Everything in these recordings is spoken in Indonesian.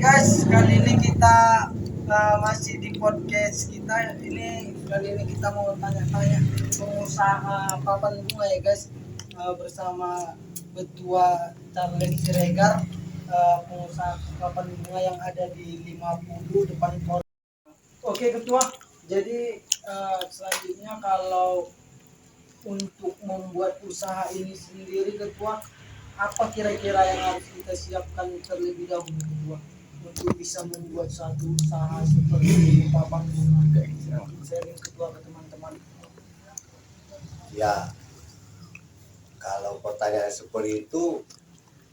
guys, kali ini kita masih di podcast kita. Kali ini kita mau tanya-tanya pengusaha papan bunga ya guys, bersama Ketua Charles Siregar, pengusaha papan bunga yang ada di 50 depan Polres. Oke Ketua, jadi selanjutnya kalau untuk membuat usaha ini sendiri Ketua, apa kira-kira yang harus kita siapkan terlebih dahulu Ketua untuk bisa membuat satu usaha seperti papan bunga? Sharing Ketua ke teman-teman. Ya, kalau pertanyaan seperti itu,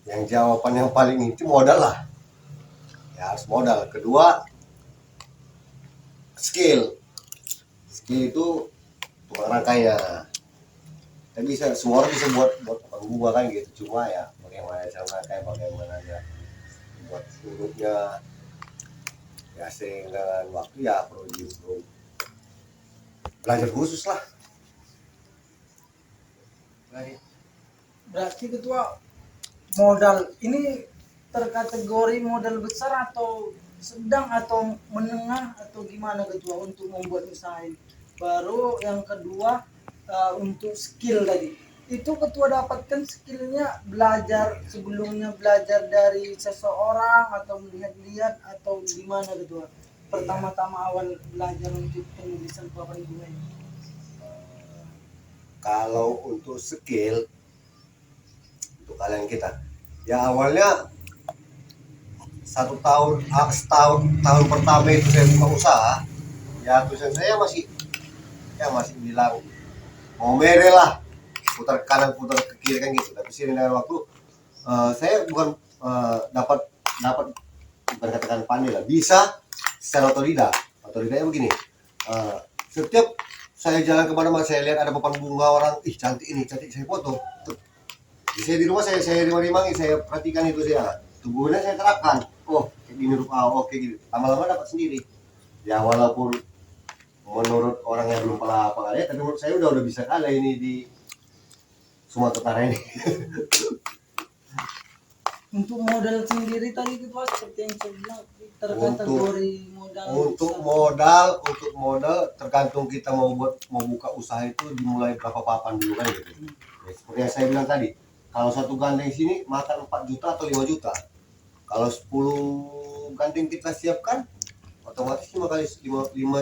yang jawaban yang paling itu modal lah. Ya harus modal. Kedua, skill. Skill itu tukang rangkainya. Tapi bisa semua orang bisa buat papan bunga kan gitu. Cuma ya bagaimana cara rangkai, bagaimana ya buat urutnya. Ya sering dengan waktu ya perlu belajar khusus lah. Berarti Ketua, modal ini terkategori modal besar atau sedang atau menengah atau gimana Ketua untuk membuat usaha ini? Baru yang kedua, untuk skill tadi, itu Ketua dapatkan skillnya sebelumnya belajar dari seseorang atau melihat-lihat atau gimana Ketua? Pertama-tama awal belajar untuk penulisan papan bunga ini. Kalau untuk skill untuk kalian kita, ya awalnya tahun pertama itu saya buka usaha, ya tulisan saya masih bilang mau mere lah, putar ke kanan putar ke kiri kan gitu. Tapi sering dengan waktu saya bukan dapat bukan katakan pandai lah, bisa secara otodidaknya begini. Setiap saya jalan kemana-mana saya lihat ada papan bunga orang, cantik ini, cantik, saya foto. Saya di rumah saya rimang-rimangin, saya perhatikan itu, saya tubuhnya saya terapkan. Oh kayak gini rupa, oke gitu, lama-lama dapat sendiri. Ya walaupun menurut orang yang belum pernah apa ya, tapi menurut saya udah bisa kali ini di Sumatera Utara ini. Untuk modal sendiri tadi itu seperti yang saya bilang terkategori modal. Untuk modal tergantung kita mau buka usaha itu dimulai berapa papan dulu kan gitu. Ya, seperti yang saya bilang tadi, kalau satu gandeng sini makan 4 juta atau 5 juta. Kalau 10 gandeng kita siapkan, otomatis 5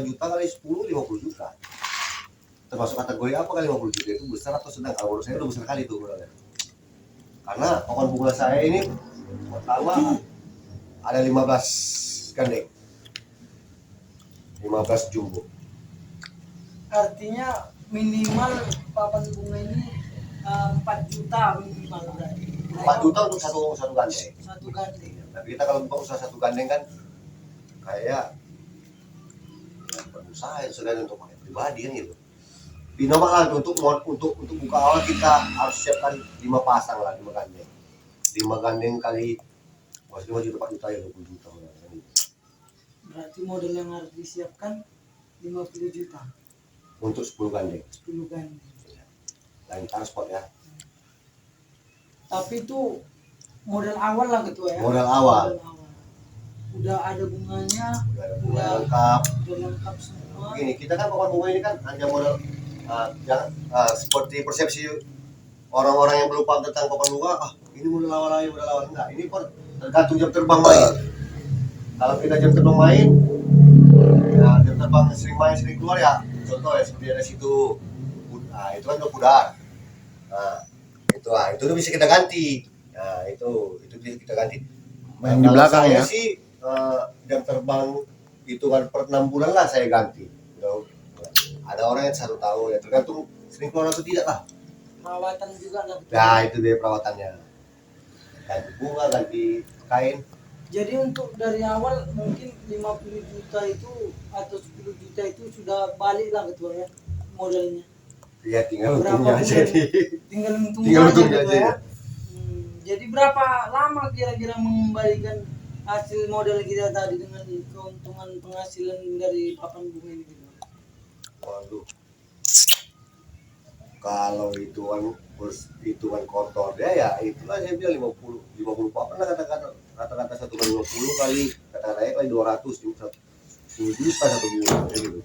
juta kali 10, 50 juta. Termasuk kategori apa kali 50 juta itu besar atau sedang? Kalau menurut saya udah besar kali itu modalnya. Karena papan bunga saya ini pertama ada 15 gandeng, 15 jumbo. Artinya minimal papan bunga ini 4 juta minimal berarti. 4 juta untuk satu gandeng. Satu gandeng. Tapi kita kalau buka usaha satu gandeng kan kayak usaha yang sudah untuk pakai pribadi kan gitu. Binomal untuk buka awal kita harus siapkan 5 pasang lah, 5 gandeng. 5 gandeng kali 5 juta, 4 juta ya 20 juta. Berarti modal yang harus disiapkan 50 juta. Untuk 10 gandeng. 10 gandeng. Lain transport ya. Tapi itu modal awal lah Ketua ya. Modal awal. Udah ada bunganya, udah lengkap. Udah lengkap semua. Begini, kita kan papan bunga ini kan hanya modal seperti persepsi orang-orang yang belum paham tentang papan bunga, ini modal awal enggak. Ini pun tergantung jam terbang main. Kalau kita jam terbang main, ya jam terbang sering main sering keluar ya. Contoh ya seperti ada situ, itu kan udah pudar. Itu udah bisa kita ganti. Nah itu bisa kita ganti. Yang di belakang ya. Sih jam terbang itu kan per 6 bulan lah saya ganti. Ada orang yang 1 tahun ya, tergantung sering keluar atau tidak lah. Perawatan juga lah. Nah itu dia perawatannya. Ganti bunga, ganti kain. Jadi untuk dari awal mungkin 50 juta itu atau 10 juta itu sudah balik lah Ketua ya modalnya. Ya tinggal untungnya aja. Tinggal untungnya aja ya. Jadi berapa lama kira-kira mengembalikan hasil modal kita tadi dengan keuntungan penghasilan dari papan bunga ini? Waduh. Kalau hitungan kotor ya itulah saya bilang 50 papan lah katakan rata-rata 1,50 kali kata-kata kali 200 1 juta 1 bulan gitu.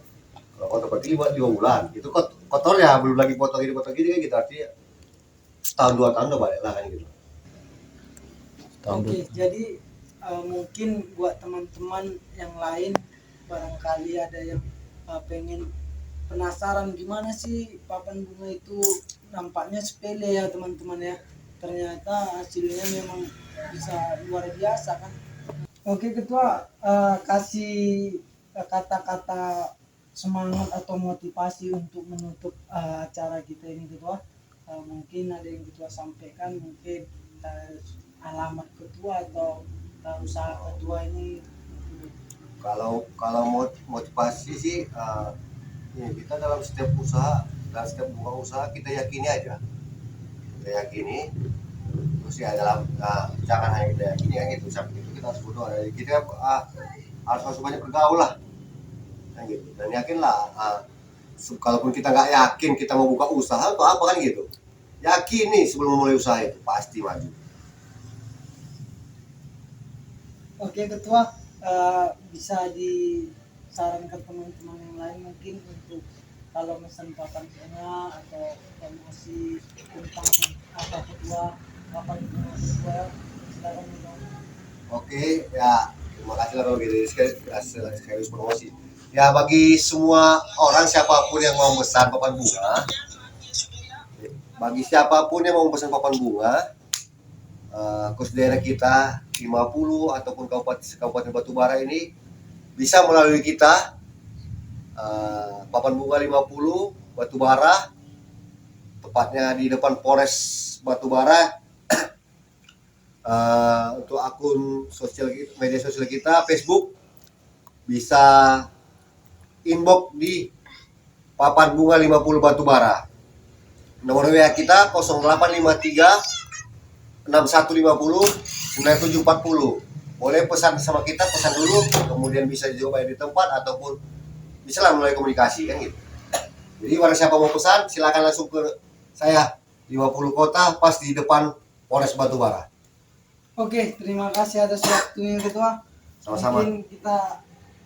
Kalau kotor berarti 5 bulan itu kotornya belum lagi potong gini kan gitu, artinya setahun 2 tahun udah balik lah kan gitu. Oke, jadi mungkin buat teman-teman yang lain barangkali ada yang pengen penasaran gimana sih papan bunga itu, nampaknya sepele ya teman-teman ya, ternyata hasilnya memang bisa luar biasa kan. Oke ketua, kasih kata-kata semangat atau motivasi untuk menutup acara kita ini ketua. Mungkin ada yang ketua sampaikan, mungkin alamat ketua atau usaha ketua ini. Kalau motivasi sih ya kita dalam setiap usaha dan setiap buka usaha kita yakini aja, kita yakini terus ya dalam jangan hanya kita yakini kan gitu, sampai itu kita harus berdoa, kita harus banyak bergaul lah kan gitu, dan yakinlah kalaupun kita nggak yakin kita mau buka usaha atau apa kan gitu, yakin nih sebelum memulai usaha itu pasti maju. Oke ketua, bisa disarankan teman-teman yang lain mungkin untuk kalau pesan papan bunga atau promosi tentang apa ketua, papan bunga ketua, silakan ketua. Oke ya, terima kasih lah kalau gitu sekaligus promosi ya bagi semua orang, siapapun yang mau pesan papan bunga, bagi siapapun yang mau pesan papan bunga, khusus daerah kita 50 ataupun Kabupaten Batubara ini bisa melalui kita, papan bunga 50 Batubara, tepatnya di depan Polres Batubara. Untuk akun media sosial kita Facebook bisa inbox di papan bunga 50 Batubara. Nomor WA kita 0853 6150 9740. Boleh pesan sama kita, pesan dulu, kemudian bisa juga bayar di tempat ataupun bisa lah mulai komunikasi kan gitu. Jadi barang siapa mau pesan silakan langsung ke saya 50 kota pas di depan Polres Batubara. Oke, terima kasih atas waktunya ketua. Sama-sama. Mungkin kita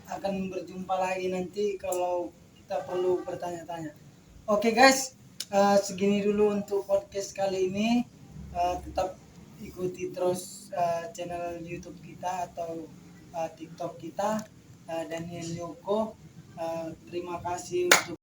akan berjumpa lagi nanti kalau kita perlu bertanya-tanya. Oke guys, segini dulu untuk podcast kali ini. Tetap ikuti terus channel YouTube kita atau TikTok kita, Daniel Yoko. Terima kasih untuk